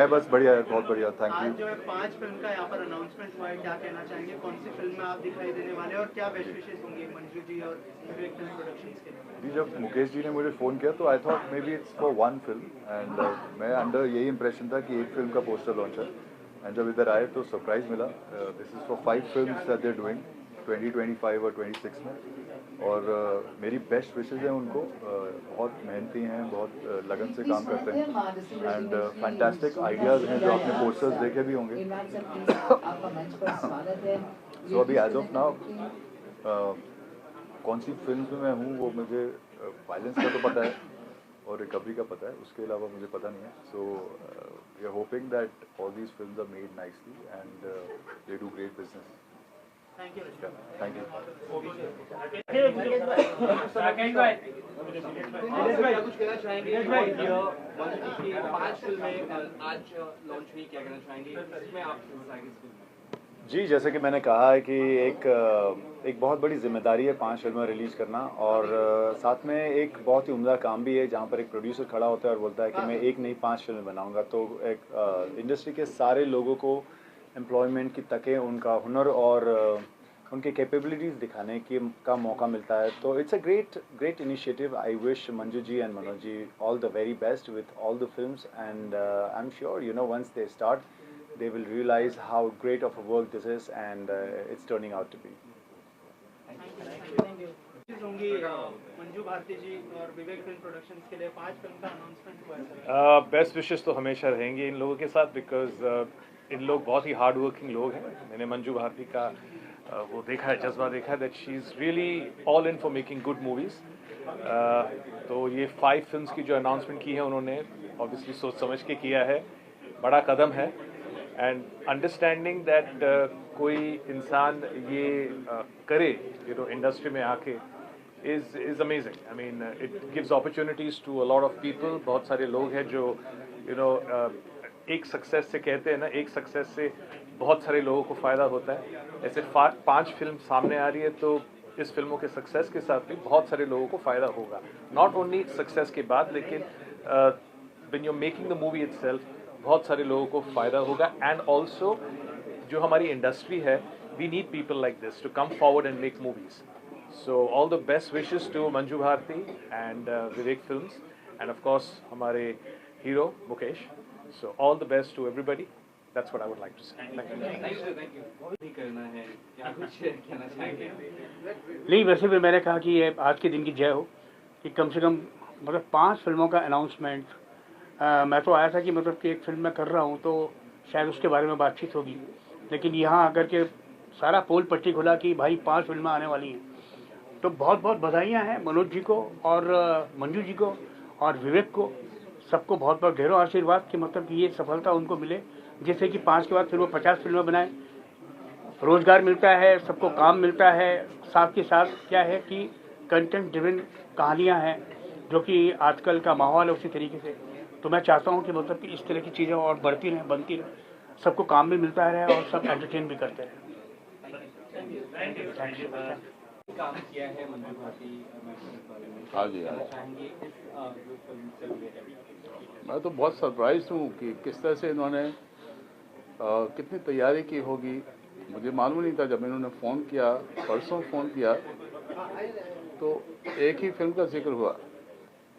बस बढ़िया है, बहुत बढ़िया, थैंक यू। आज जो है 5 फिल्म का यहाँ पर अनाउंसमेंट हुआ है, क्या कहना चाहेंगे? कौन सी फिल्म में आप दिखाई देने वाले हैं और क्या बेस्ट विशेष होंगे मंजू जी और विवेक फिल्म प्रोडक्शंस के लिए? जी, जब मुकेश जी ने मुझे फ़ोन किया तो I thought may be it's for one film and मैं अंडर यही इंप्रेशन था कि एक फिल्म का पोस्टर लॉन्च है एंड जब इधर आए तो सरप्राइज़ मिला। This is for 5 films that they are doing 2025 और 26 में। और मेरी बेस्ट विशेज़ हैं उनको। बहुत मेहनती हैं, बहुत लगन से काम करते हैं एंड फैंटास्टिक आइडियाज़ हैं जो आपने पोस्टर्स देखे भी होंगे। सो अभी एज ऑफ नाउ कौन सी फिल्म में मैं हूँ वो मुझे वायलेंस का तो पता है और रिकवरी का पता है, उसके अलावा मुझे पता नहीं है। So we are hoping that all these films are made nicely and they do great business. Thank you. Thank you. कुछ कहना चाहेंगे? 5 फिल्में आज लॉन्च हुई, क्या कहना चाहेंगे इसमें आप? जी, जैसे कि मैंने कहा है कि एक बहुत बड़ी जिम्मेदारी है 5 फिल्में रिलीज़ करना और साथ में एक बहुत ही उम्दा काम भी है जहाँ पर एक प्रोड्यूसर खड़ा होता है और बोलता है कि मैं एक नहीं 5 फिल्में बनाऊंगा। तो एक इंडस्ट्री के सारे लोगों को एम्प्लॉयमेंट की तकें, उनका हुनर और उनके कैपेबिलिटीज़ दिखाने का मौका मिलता है। तो it's a great initiative. I wish Manju ji and Manoj ji all the very best with all the films and I am sure once they start they will realize how great of a work this is and it's turning out to be. होंगी मंजू भारती जी और विवेक film productions के लिए 5 film का announcement हुआ है। Best wishes तो हमेशा रहेंगे इन लोगों के साथ बिकॉज इन लोग बहुत ही हार्ड वर्किंग लोग हैं। मैंने मंजू भारती का वो देखा है, जज्बा देखा है that she is really all in for making good movies. तो ये 5 फिल्म्स की जो अनाउंसमेंट की है उन्होंने ऑब्वियसली सोच समझ के किया है, बड़ा कदम है एंड अंडरस्टैंडिंग दैट कोई इंसान ये करे इंडस्ट्री में आके is amazing. I mean, it gives opportunities to a lot of people. बहुत सारे लोग हैं जो एक सक्सेस से कहते हैं ना, एक सक्सेस से बहुत सारे लोगों को फ़ायदा होता है। ऐसे 5 फिल्म सामने आ रही है तो इस फिल्मों के सक्सेस के साथ भी बहुत सारे लोगों को फ़ायदा होगा। नॉट ओनली सक्सेस के बाद, लेकिन when you're making the movie itself बहुत सारे लोगों को फ़ायदा होगा। एंड ऑल्सो जो हमारी इंडस्ट्री है, we need people like this to come forward and make movies. So all the best wishes to Manju Bharti and Vivek Films and of course हमारे hero Mukesh. So all the best to everybody. That's what I would like to say. Thank you. नहीं करना है, क्या कुछ कहना चाहेंगे? नहीं, वैसे भी मैंने कहा कि ये आज के दिन की जय हो कि कम से कम मतलब 5 फिल्मों का अनाउंसमेंट। मैं तो आया था कि मतलब कि एक फिल्म मैं कर रहा हूँ तो शायद उसके बारे में बातचीत होगी, लेकिन यहाँ आकर के सारा पोल पट्टी खुला कि भाई 5 फिल्में आने वाली हैं। तो बहुत बहुत बधाइयाँ हैं मनोज जी को और मंजू जी को और विवेक को, सबको बहुत बहुत ढेरों आशीर्वाद कि मतलब कि ये सफलता उनको मिले, जिससे कि 5 के बाद फिर वो 50 फिल्में बनाएं, रोजगार मिलता है, सबको काम मिलता है। साथ के साथ क्या है कि कंटेंट ड्रिवन कहानियाँ हैं जो कि आजकल का माहौल है उसी तरीके से। तो मैं चाहता हूँ कि मतलब कि इस तरह की चीज़ें और बढ़ती रहें, बनती रहें, सबको काम भी मिलता रहे और सब एंटरटेन भी करते रहें। काम किया है मंजू भारती। हाँ जी, मैं तो बहुत सरप्राइज हूँ कि किस तरह से इन्होंने कितनी तैयारी की होगी। मुझे मालूम नहीं था। जब इन्होंने फ़ोन किया, परसों फ़ोन किया, तो एक ही फिल्म का जिक्र हुआ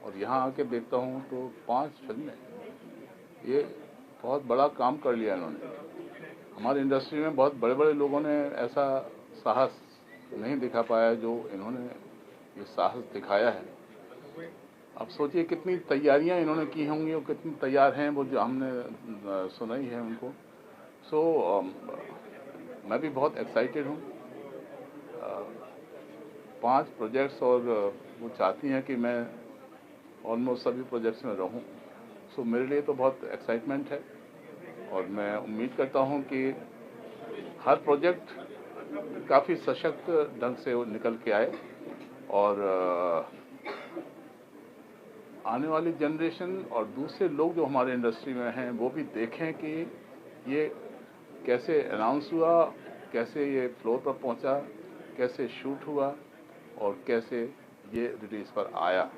और यहाँ आके देखता हूँ तो 5 फिल्में। ये बहुत बड़ा काम कर लिया इन्होंने। हमारी इंडस्ट्री में बहुत बड़े बड़े लोगों ने ऐसा साहस नहीं दिखा पाया जो इन्होंने ये साहस दिखाया है। अब सोचिए कितनी तैयारियां इन्होंने की होंगी और कितनी तैयार हैं वो जो हमने सुनाई है उनको। सो मैं भी बहुत एक्साइटेड हूँ। 5 प्रोजेक्ट्स और वो चाहती हैं कि मैं ऑलमोस्ट सभी प्रोजेक्ट्स में रहूँ। सो मेरे लिए तो बहुत एक्साइटमेंट है और मैं उम्मीद करता हूँ कि हर प्रोजेक्ट काफ़ी सशक्त ढंग से निकल के आए और आने वाली जनरेशन और दूसरे लोग जो हमारे इंडस्ट्री में हैं वो भी देखें कि ये कैसे अनाउंस हुआ, कैसे ये फ्लोर पर पहुंचा, कैसे शूट हुआ और कैसे ये रिलीज़ पर आया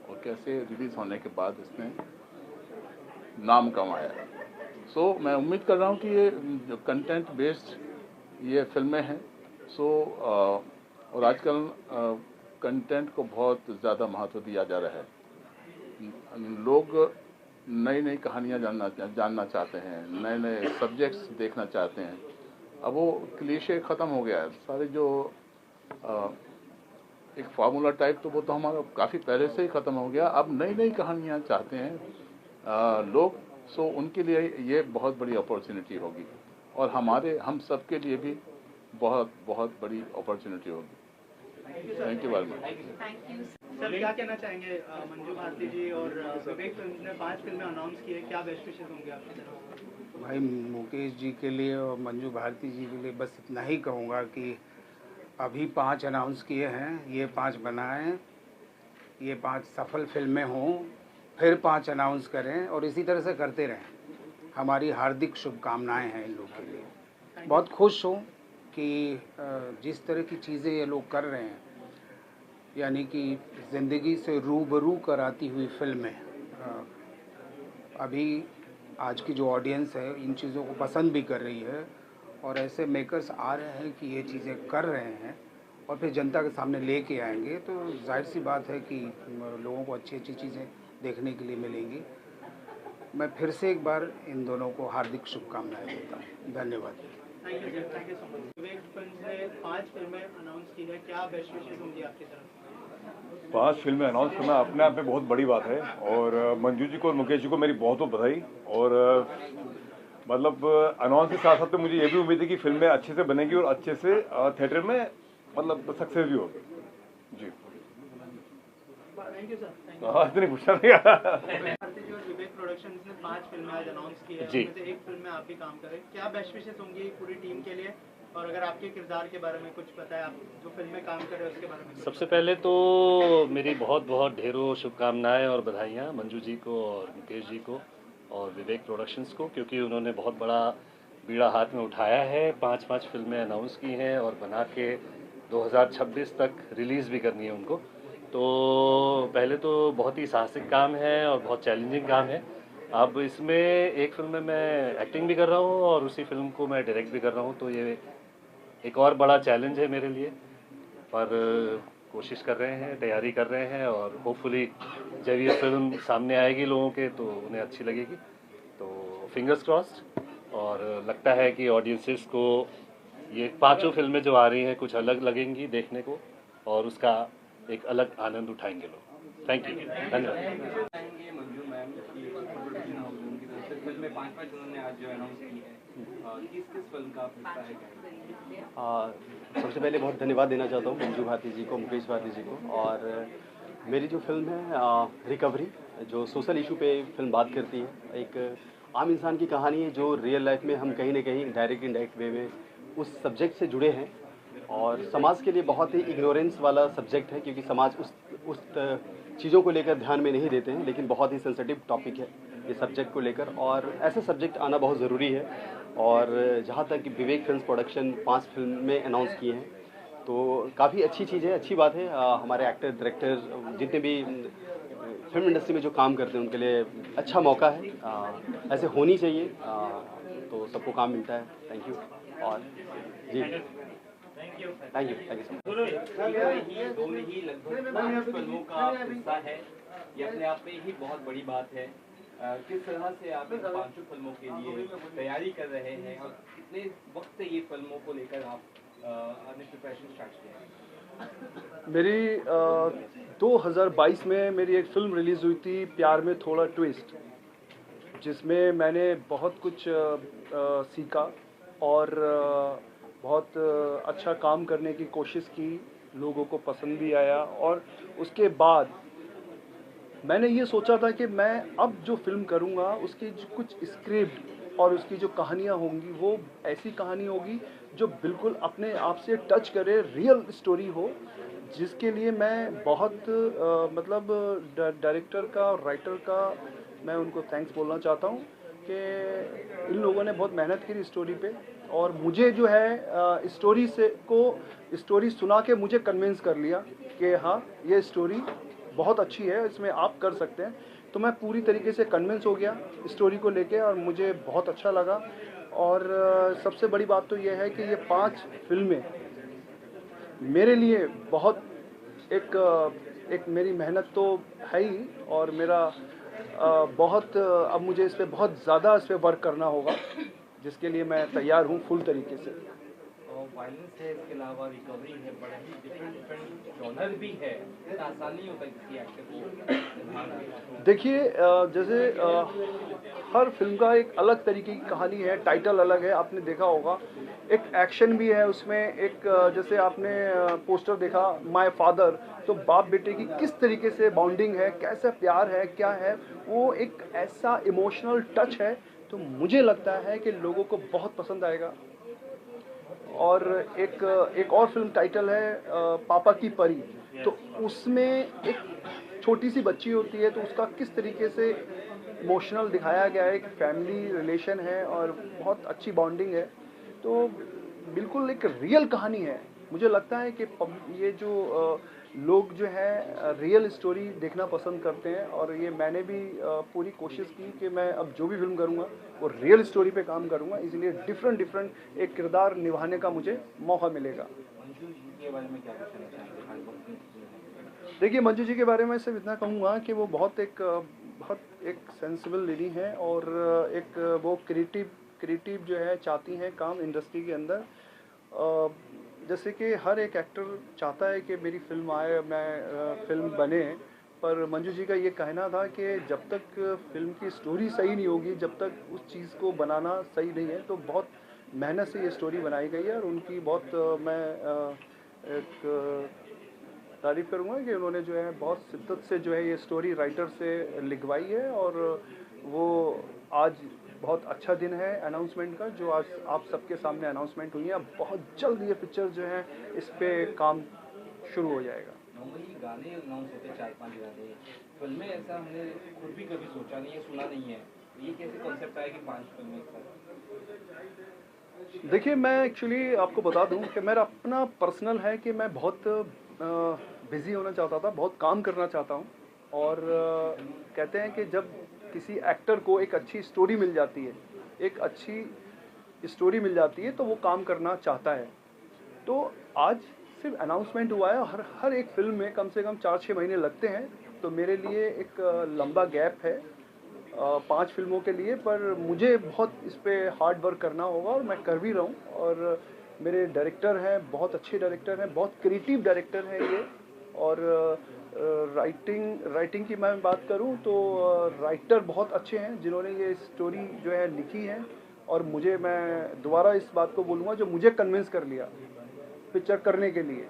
और कैसे रिलीज़ होने के बाद इसने नाम कमाया। सो मैं उम्मीद कर रहा हूँ कि ये जो कंटेंट बेस्ड ये फिल्में हैं और आजकल कंटेंट को बहुत ज़्यादा महत्व दिया जा रहा है। लोग नई नई कहानियाँ जानना चाहते हैं, नए नए सब्जेक्ट्स देखना चाहते हैं। अब वो क्लीशे ख़त्म हो गया है, सारे जो एक फार्मूला टाइप तो वो तो हमारा काफ़ी पहले से ही ख़त्म हो गया। अब नई नई कहानियाँ चाहते हैं लोग, सो उनके लिए ये बहुत बड़ी अपॉर्चुनिटी होगी और हम सब के लिए भी बहुत बहुत बड़ी अपॉर्चुनिटी होगी। Thank you very much. Sir क्या कहना चाहेंगे मंजू भारती जी और विवेक फिल्म्स ने 5 फिल्में अनाउंस की है, क्या बेस्ट विशेस होंगे आपकी तरफ? भाई मुकेश जी के लिए और मंजू भारती जी के लिए बस इतना ही कहूँगा कि अभी 5 अनाउंस किए हैं, ये 5 बनाएं, ये 5 सफल फिल्में हों, फिर 5 अनाउंस करें और इसी तरह से करते रहें। हमारी हार्दिक शुभकामनाएं हैं इन लोग के लिए। बहुत खुश हूँ कि जिस तरह की चीज़ें ये लोग कर रहे हैं, यानी कि ज़िंदगी से रूबरू कराती हुई फिल्में, अभी आज की जो ऑडियंस है इन चीज़ों को पसंद भी कर रही है और ऐसे मेकर्स आ रहे हैं कि ये चीज़ें कर रहे हैं और फिर जनता के सामने लेके आएंगे, तो जाहिर सी बात है कि लोगों को अच्छी अच्छी चीज़ें देखने के लिए मिलेंगी। मैं फिर से एक बार इन दोनों को हार्दिक शुभकामनाएं देता हूँ। धन्यवाद। Thank you sir, thank you so much. Vivek films ने 5 फिल्में अनाउंस की है, क्या बेस्ट विशेस होंगी आपकी तरफ? 5 फिल्में अनाउंस करना अपने आप में बहुत बड़ी बात है और मंजू जी को और मुकेश जी को मेरी बहुत बहुत बधाई। और मतलब अनाउंस के साथ साथ तो मुझे ये भी उम्मीद है कि फिल्में अच्छे से बनेगी और अच्छे से थिएटर में मतलब सक्सेस भी होगी जी। Thank you sir. इतनी पूछा नहीं। भारती जी और विवेक प्रोडक्शंस ने 5 फिल्में आज अनाउंस की है, उनमें से एक फिल्म में आप भी काम करें, क्या बेस्ट विशेस होंगी पूरी टीम के लिए? और अगर आपके किरदार के बारे में कुछ पता है, आप जो फिल्म में काम कर रहे हैं उसके बारे में कुछ? सबसे पहले तो मेरी बहुत बहुत ढेरों शुभकामनाएं और बधाइयाँ मंजू जी को और मुकेश जी को और विवेक प्रोडक्शंस को, क्योंकि उन्होंने बहुत बड़ा बीड़ा हाथ में उठाया है। 5 फिल्में अनाउंस की हैं और बना के 2026 तक रिलीज़ भी करनी है उनको। तो पहले तो बहुत ही साहसिक काम है और बहुत चैलेंजिंग काम है। अब इसमें एक फिल्म में मैं एक्टिंग भी कर रहा हूँ और उसी फिल्म को मैं डायरेक्ट भी कर रहा हूँ, तो ये एक और बड़ा चैलेंज है मेरे लिए, पर कोशिश कर रहे हैं, तैयारी कर रहे हैं और होपफुली जब ये फिल्म सामने आएगी लोगों के तो उन्हें अच्छी लगेगी। तो फिंगर्स क्रॉस्ड, और लगता है कि ऑडियंसेस को ये 5 फिल्में जो आ रही हैं कुछ अलग लगेंगी देखने को और उसका एक अलग आनंद उठाएंगे लोग। थैंक यू, धन्यवाद। मंजू मैम की प्रोडक्शन हाउस उनकी तरफ से फिल्म में 5 उन्होंने आज जो अनाउंस की है, किस फिल्म का आप हिस्सा है? सबसे पहले बहुत धन्यवाद देना चाहता हूँ मंजू भारती जी को, मुकेश भारती जी को। और मेरी जो फिल्म है रिकवरी, जो सोशल इशू पे फिल्म बात करती है, एक आम इंसान की कहानी है जो रियल लाइफ में हम कहीं ना कहीं डायरेक्ट इनडायरेक्ट वे में उस सब्जेक्ट से जुड़े हैं और समाज के लिए बहुत ही इग्नोरेंस वाला सब्जेक्ट है, क्योंकि समाज उस चीज़ों को लेकर ध्यान में नहीं देते हैं, लेकिन बहुत ही सेंसिटिव टॉपिक है ये सब्जेक्ट को लेकर और ऐसे सब्जेक्ट आना बहुत ज़रूरी है। और जहाँ तक विवेक फिल्म्स प्रोडक्शन 5 फिल्में अनाउंस किए हैं तो काफ़ी अच्छी चीज़ है, अच्छी बात है। हमारे एक्टर डायरेक्टर जितने भी फिल्म इंडस्ट्री में जो काम करते हैं उनके लिए अच्छा मौका है, ऐसे होनी चाहिए, तो सबको काम मिलता है। Thank you. और जी थैंक यू सो मच। दो में ही लगभग 5 फिल्मों का हिस्सा है, ये अपने आप में ही बहुत बड़ी बात है। किस तरह से आप इन 5 फिल्मों के लिए तैयारी कर रहे हैं और कितने वक्त से ये फिल्मों को लेकर आप अपने प्रिपरेशन स्टार्ट किए हैं? मेरी 2022 में मेरी एक फिल्म रिलीज़ हुई थी, प्यार में थोड़ा ट्विस्ट, जिसमें मैंने बहुत कुछ सीखा और बहुत अच्छा काम करने की कोशिश की, लोगों को पसंद भी आया। और उसके बाद मैंने ये सोचा था कि मैं अब जो फिल्म करूँगा उसकी कुछ स्क्रिप्ट और उसकी जो कहानियाँ होंगी वो ऐसी कहानी होगी जो बिल्कुल अपने आप से टच करे, रियल स्टोरी हो, जिसके लिए मैं बहुत मतलब डायरेक्टर का और राइटर का मैं उनको थैंक्स बोलना चाहता हूँ कि इन लोगों ने बहुत मेहनत की स्टोरी पे और मुझे जो है स्टोरी सुना के मुझे कन्विंस कर लिया कि हाँ ये स्टोरी बहुत अच्छी है, इसमें आप कर सकते हैं। तो मैं पूरी तरीके से कन्विंस हो गया स्टोरी को लेके और मुझे बहुत अच्छा लगा। और सबसे बड़ी बात तो ये है कि ये 5 फिल्में मेरे लिए बहुत एक मेरी मेहनत तो है ही, और मेरा बहुत अब मुझे इस पर बहुत ज़्यादा इस पर वर्क करना होगा, जिसके लिए मैं तैयार हूँ फुल तरीके से। और वायलेंस है, इसके अलावा रिकवरी है, बड़ा ही डिफरेंट जॉनर भी है, इतना आसान नहीं होता किसी एक्टर को। देखिए जैसे हर फिल्म का एक अलग तरीके की कहानी है, टाइटल अलग है, आपने देखा होगा। एक एक्शन भी है उसमें, एक जैसे आपने पोस्टर देखा माय फादर, तो बाप बेटे की किस तरीके से बॉन्डिंग है, कैसा प्यार है, क्या है, वो एक ऐसा इमोशनल टच है, तो मुझे लगता है कि लोगों को बहुत पसंद आएगा। और एक और फिल्म टाइटल है पापा की परी, तो उसमें एक छोटी सी बच्ची होती है, तो उसका किस तरीके से इमोशनल दिखाया गया है, एक फैमिली रिलेशन है और बहुत अच्छी बॉन्डिंग है, तो बिल्कुल एक रियल कहानी है। मुझे लगता है कि ये जो लोग जो है रियल स्टोरी देखना पसंद करते हैं, और ये मैंने भी पूरी कोशिश की कि मैं अब जो भी फिल्म करूँगा वो रियल स्टोरी पे काम करूँगा, इसलिए डिफरेंट एक किरदार निभाने का मुझे मौका मिलेगा। मंजू जी के बारे में क्या कहना चाहेंगे? देखिए मंजू जी के बारे में सिर्फ इतना कहूँगा कि वो बहुत एक सेंसिबल लेडी है, और एक वो क्रिएटिव जो है चाहती हैं काम इंडस्ट्री के अंदर। जैसे कि हर एक एक्टर चाहता है कि मेरी फिल्म आए, मैं फिल्म बने, पर मंजू जी का ये कहना था कि जब तक फिल्म की स्टोरी सही नहीं होगी, जब तक उस चीज़ को बनाना सही नहीं है, तो बहुत मेहनत से ये स्टोरी बनाई गई है। और उनकी बहुत मैं एक तारीफ़ करूँगा कि उन्होंने जो है बहुत शिद्दत से जो है ये स्टोरी राइटर से लिखवाई है, और वो आज बहुत अच्छा दिन है अनाउंसमेंट का, जो आज आप सबके सामने अनाउंसमेंट हुई है। अब बहुत जल्द ये पिक्चर जो है इस पे काम शुरू हो जाएगा। नॉर्मली गाने अनाउंस होते हैं 4-5 गाने, फिल्में ऐसा हमने खुद भी कभी सोचा नहीं है, सुना नहीं है, ये कैसे कॉन्सेप्ट आया कि 5 फिल्में एक साथ? देखिए मैं एक्चुअली आपको बता दूं कि मेरा अपना पर्सनल है कि मैं बहुत बिज़ी होना चाहता था, बहुत काम करना चाहता हूं, और कहते हैं कि जब किसी एक्टर को एक अच्छी स्टोरी मिल जाती है, तो वो काम करना चाहता है। तो आज सिर्फ अनाउंसमेंट हुआ है, हर एक फिल्म में कम से कम 4-6 महीने लगते हैं, तो मेरे लिए एक लंबा गैप है 5 फिल्मों के लिए, पर मुझे बहुत इस पर हार्ड वर्क करना होगा, और मैं कर भी रहा हूँ। और मेरे डायरेक्टर हैं, बहुत अच्छे डायरेक्टर हैं, बहुत क्रिएटिव डायरेक्टर हैं ये। और राइटिंग की मैं बात करूं तो राइटर बहुत अच्छे हैं जिन्होंने ये स्टोरी जो है लिखी है, और मैं दोबारा इस बात को बोलूँगा, जो मुझे कन्विंस कर लिया पिक्चर करने के लिए।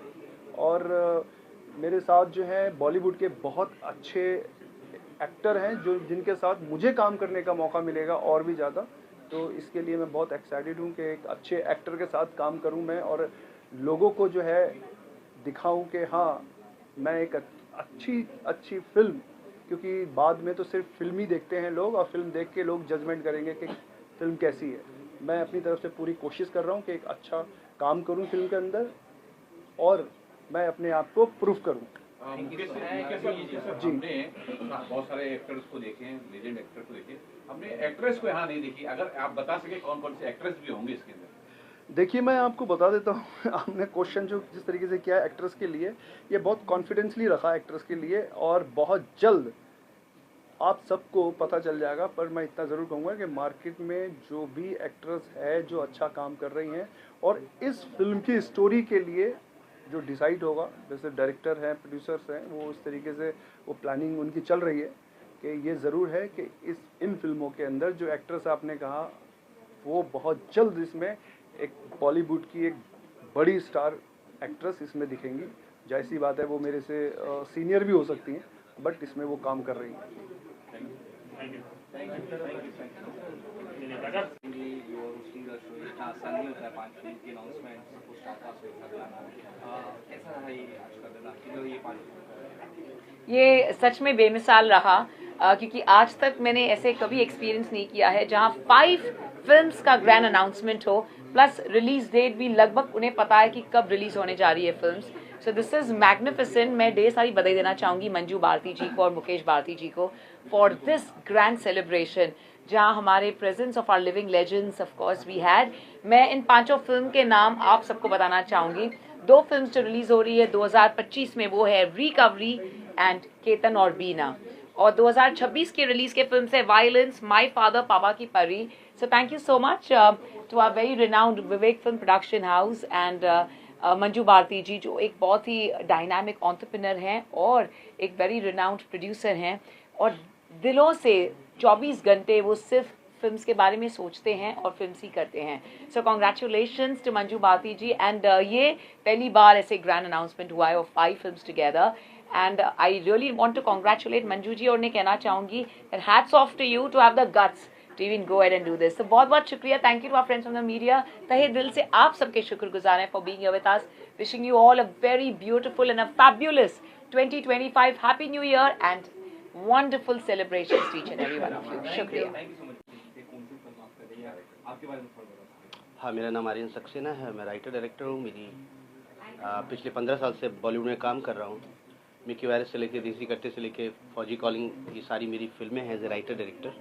और मेरे साथ जो है बॉलीवुड के बहुत अच्छे एक्टर हैं, जिनके साथ मुझे काम करने का मौका मिलेगा और भी ज़्यादा, तो इसके लिए मैं बहुत एक्साइटेड हूँ कि एक अच्छे एक्टर के साथ काम करूँ मैं, और लोगों को जो है दिखाऊं कि हाँ मैं एक अच्छी फिल्म, क्योंकि बाद में तो सिर्फ फिल्म ही देखते हैं लोग, और फिल्म देख के लोग जजमेंट करेंगे कि फिल्म कैसी है। मैं अपनी तरफ से पूरी कोशिश कर रहा हूँ कि एक अच्छा काम करूँ फिल्म के अंदर, और मैं अपने आप को प्रूफ करूँ। हमने बहुत सारे एक्टर्स को देखे हैं, लेजेंड एक्टर को देखे, हमने एक्ट्रेस को यहाँ नहीं देखी। अगर आप बता सके कौन कौन से एक्ट्रेस भी होंगे इसके अंदर? देखिए मैं आपको बता देता हूँ, आपने क्वेश्चन जो जिस तरीके से किया है एक्ट्रेस के लिए, ये बहुत कॉन्फिडेंसली रखा एक्ट्रेस के लिए, और बहुत जल्द आप सबको पता चल जाएगा। पर मैं इतना ज़रूर कहूँगा कि मार्केट में जो भी एक्ट्रेस है जो अच्छा काम कर रही हैं, और इस फिल्म की स्टोरी के लिए जो डिसाइड होगा, जैसे डायरेक्टर हैं, प्रोड्यूसर्स हैं, वो उस तरीके से वो प्लानिंग उनकी चल रही है कि ये ज़रूर है कि इन फिल्मों के अंदर जो एक्ट्रेस आपने कहा, वो बहुत जल्द इसमें एक बॉलीवुड की एक बड़ी स्टार एक्ट्रेस इसमें दिखेंगी। जाहिर सी बात है वो मेरे से सीनियर भी हो सकती हैं, बट इसमें वो काम कर रही हैं। ये सच में बेमिसाल रहा, क्योंकि आज तक मैंने ऐसे कभी एक्सपीरियंस नहीं किया है जहां 5 फिल्म्स का ग्रैंड अनाउंसमेंट हो, प्लस रिलीज डेट भी लगभग उन्हें पता है कि कब रिलीज होने जा रही है films. So this is magnificent. मैं ढेर सारी बधाई देना चाहूँगी मंजू भारती जी को और मुकेश भारती जी को फॉर दिस ग्रैंड सेलिब्रेशन, जहाँ हमारे presence of our living legends of course we had. मैं इन 5 फिल्म के नाम आप सबको बताना चाहूँगी. 2 फिल्म जो रिलीज हो रही है 2025 में, वो है रिकवरी एंड केतन और बीना. और 2026 के रिलीज के फिल्म है वायलेंस, माय फादर, पापा की परी. So thank you so much to our very renowned Vivek film production house and Manju Bharati ji, जो एक बहुत ही डायनामिक एंटरप्रेन्योर हैं और एक वेरी रिनाउंड प्रोड्यूसर हैं, और दिलों से 24 घंटे वो सिर्फ फिल्म्स के बारे में सोचते हैं और फिल्म्स ही करते हैं. So congratulations to Manju Bharati ji. And ये पहली बार ऐसे ग्रैंड अनाउंसमेंट हुआ है of 5 films together. And I really want to congratulate Manju ji, और उन्हें कहना चाहूँगी that hats off to you to have the guts to even go ahead and do this. So बहुत बहुत शुक्रिया. Thank you to our friends from the media. तहे दिल से आप सबके शुक्रगुजार हैं for being here with us. Wishing you all a very beautiful and a fabulous 2025. Happy New Year and wonderful celebrations to each and every one of you. शुक्रिया. हाँ, मेरा नाम आर्यन सक्सेना है. मैं राइटर डायरेक्टर हूँ. मेरी पिछले 15 साल से बॉलीवुड में काम कर रहा हूँ. मिकी वायरस से लेके देसी कट्टे से लेके फौजी कॉलिंग, ये सारी मेरी फिल्में हैं as a writer director.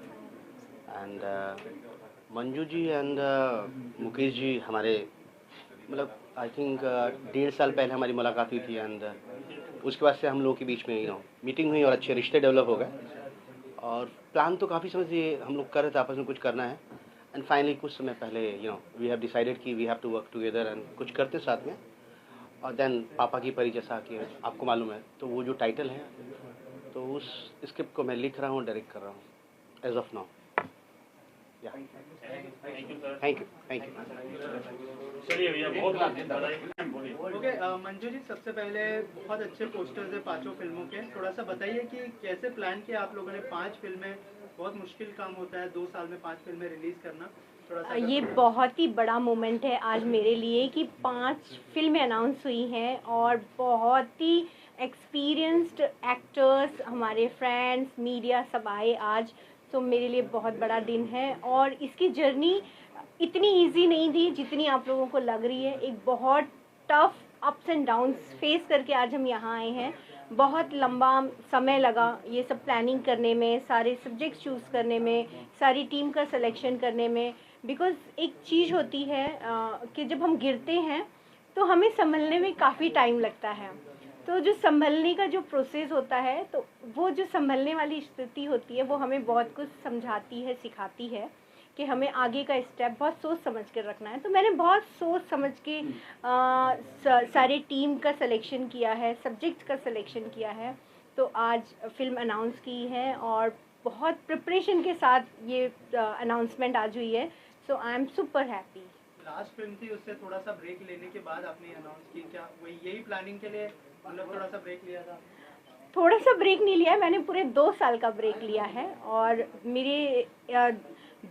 And Manju ji and Mukesh ji हमारे मतलब आई थिंक 1.5 साल पहले हमारी मुलाकात हुई थी. एंड उसके बाद से हम लोगों के बीच में मीटिंग हुई और अच्छे रिश्ते डेवलप हो गए. और प्लान तो काफ़ी समय से हम लोग कर रहे थे, आपस में कुछ करना है. एंड फाइनली कुछ समय पहले वी हैव डिसाइडेड कि we have to work together and कुछ करते साथ में. और देन पापा की परी, जैसा कि आपको मालूम है, तो वो जो टाइटल है, तो उस स्क्रिप्ट को मैं लिख रहा हूँ, डायरेक्ट कर रहा हूँ as of now. Thank you. चलिए भैया, ओके. मंजू जी, सबसे पहले बहुत अच्छे पोस्टर्स है 5 फिल्मों के. थोड़ा सा बताइए कि कैसे प्लान किया आप लोगों ने 5 फिल्में. बहुत मुश्किल काम होता है 2 साल में 5 फिल्में रिलीज करना. ये बहुत ही बड़ा मोमेंट है आज मेरे लिए कि 5 फिल्में अनाउंस हुई हैं और बहुत ही एक्सपीरियंस्ड एक्टर्स, हमारे फ्रेंड्स, मीडिया सब आए आज. तो मेरे लिए बहुत बड़ा दिन है और इसकी जर्नी इतनी इजी नहीं थी जितनी आप लोगों को लग रही है. एक बहुत tough ups and downs face करके आज हम यहाँ आए हैं. बहुत लंबा समय लगा ये सब प्लानिंग करने में, सारे सब्जेक्ट्स चूज़ करने में, सारी टीम का सिलेक्शन करने में. बिकॉज़ एक चीज़ होती है कि जब हम गिरते हैं तो हमें संभलने में काफ़ी टाइम लगता है. तो जो संभलने का जो प्रोसेस होता है, तो वो जो संभलने वाली स्थिति होती है वो हमें बहुत कुछ समझाती है, सिखाती है कि हमें आगे का स्टेप बहुत सोच समझ कर रखना है. तो मैंने बहुत सोच समझ के सारे टीम का सिलेक्शन किया है, सब्जेक्ट का सिलेक्शन किया है. तो आज फिल्म अनाउंस की है और बहुत प्रिपरेशन के साथ ये अनाउंसमेंट आज हुई है. So I am super happy. Last film थी, उससे थोड़ा सा ब्रेक लेने के बाद आपने अनाउंस की. क्या वही यही प्लानिंग के लिए मतलब थोड़ा सा ब्रेक लिया था? थोड़ा सा ब्रेक नहीं लिया है मैंने, पूरे 2 साल का ब्रेक लिया है. और मेरे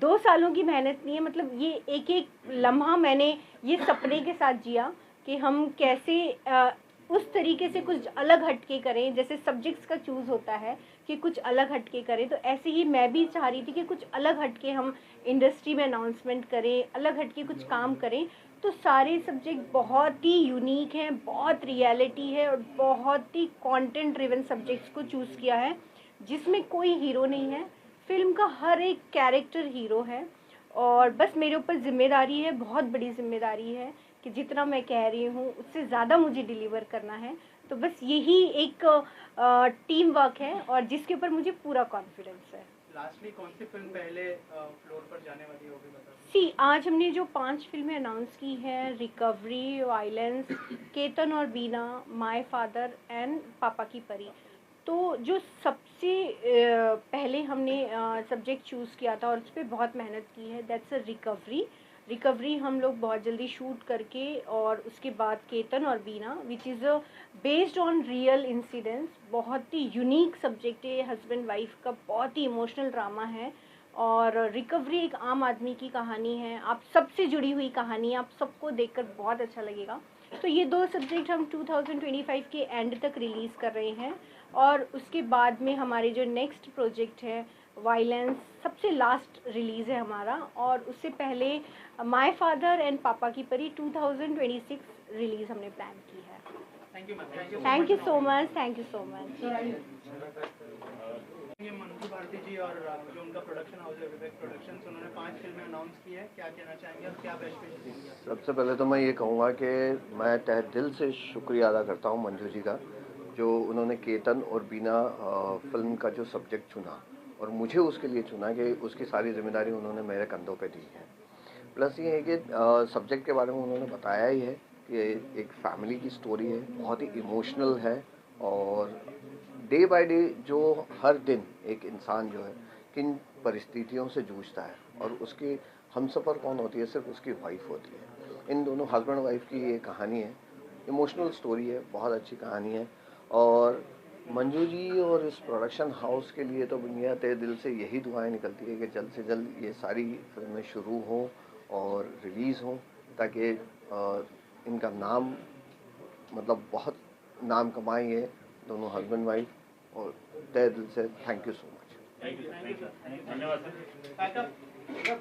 2 सालों की मेहनत नहीं है, मतलब ये एक एक लम्हा मैंने ये सपने के साथ जिया कि हम कैसे उस तरीके से कुछ अलग हटके करें. जैसे सब्जेक्ट्स का चूज़ होता है कि कुछ अलग हटके करें, तो ऐसे ही मैं भी चाह रही थी कि कुछ अलग हटके हम इंडस्ट्री में अनाउंसमेंट करें, अलग हटके कुछ काम करें. तो सारे सब्जेक्ट बहुत ही यूनिक हैं, बहुत रियलिटी है और बहुत ही कंटेंट ड्रिवन सब्जेक्ट्स को चूज़ किया है जिसमें कोई हीरो नहीं है. फिल्म का हर एक कैरेक्टर हीरो है और बस मेरे ऊपर जिम्मेदारी है, बहुत बड़ी जिम्मेदारी है कि जितना मैं कह रही हूँ उससे ज़्यादा मुझे डिलीवर करना है. तो बस यही एक टीम वर्क है और जिसके ऊपर मुझे पूरा कॉन्फिडेंस है. लास्टली कौन सी फिल्म पहले फ्लोर पर जाने वाली होगी बता? आज हमने जो 5 फिल्में अनाउंस की हैं, रिकवरी, वायलेंस, केतन और बीना, माय फादर एंड पापा की परी. तो जो सबसे पहले हमने सब्जेक्ट चूज़ किया था और उस पर बहुत मेहनत की है, दैट्स अ रिकवरी हम लोग बहुत जल्दी शूट करके, और उसके बाद केतन और Beena which is based on real incidents. बहुत ही यूनिक सब्जेक्ट है, हस्बैंड वाइफ का बहुत ही इमोशनल ड्रामा है. और रिकवरी एक आम आदमी की कहानी है, आप सबसे जुड़ी हुई कहानी है, आप सबको देखकर बहुत अच्छा लगेगा. तो ये 2 सब्जेक्ट हम 2025 के एंड तक रिलीज़ कर रहे हैं. और उसके बाद में हमारे जो नेक्स्ट प्रोजेक्ट है वायलेंस, सबसे लास्ट रिलीज़ है हमारा. और उससे पहले माय फादर एंड पापा की परी 2026 रिलीज़ हमने प्लान की है. Thank you ma'am. Thank you so much, thank you so much. ये मंजू भारती जी और जो उनका प्रोडक्शन हाउस है विवेक प्रोडक्शंस, उन्होंने 5 फिल्में अनाउंस की है, क्या कहना चाहेंगे और क्या बेस्ट विशेस देंगे? सबसे पहले तो मैं ये कहूँगा कि मैं तहे दिल से शुक्रिया अदा करता हूँ मंजू जी का, जो उन्होंने केतन और बीना फिल्म का जो सब्जेक्ट चुना और मुझे उसके लिए चुना कि उसकी सारी जिम्मेदारी उन्होंने मेरे कंधों पे दी है। प्लस ये है कि सब्जेक्ट के बारे में उन्होंने बताया ही है कि एक फैमिली की स्टोरी है, बहुत ही इमोशनल है और डे बाय डे जो हर दिन एक इंसान जो है किन परिस्थितियों से जूझता है और उसकी हमसफ़र कौन होती है, सिर्फ उसकी वाइफ होती है। इन दोनों हस्बैंड वाइफ की ये कहानी है, इमोशनल स्टोरी है, बहुत अच्छी कहानी है। और मंजू जी और इस प्रोडक्शन हाउस के लिए तो मेरा तहे दिल से यही दुआएं निकलती है कि जल्द से जल्द ये सारी फिल्में शुरू हों और रिलीज़ हों, ताकि इनका नाम मतलब बहुत नाम कमाए ये दोनों हस्बैंड वाइफ। और तहे दिल से thank you so much. Thank you sir, धन्यवाद सर।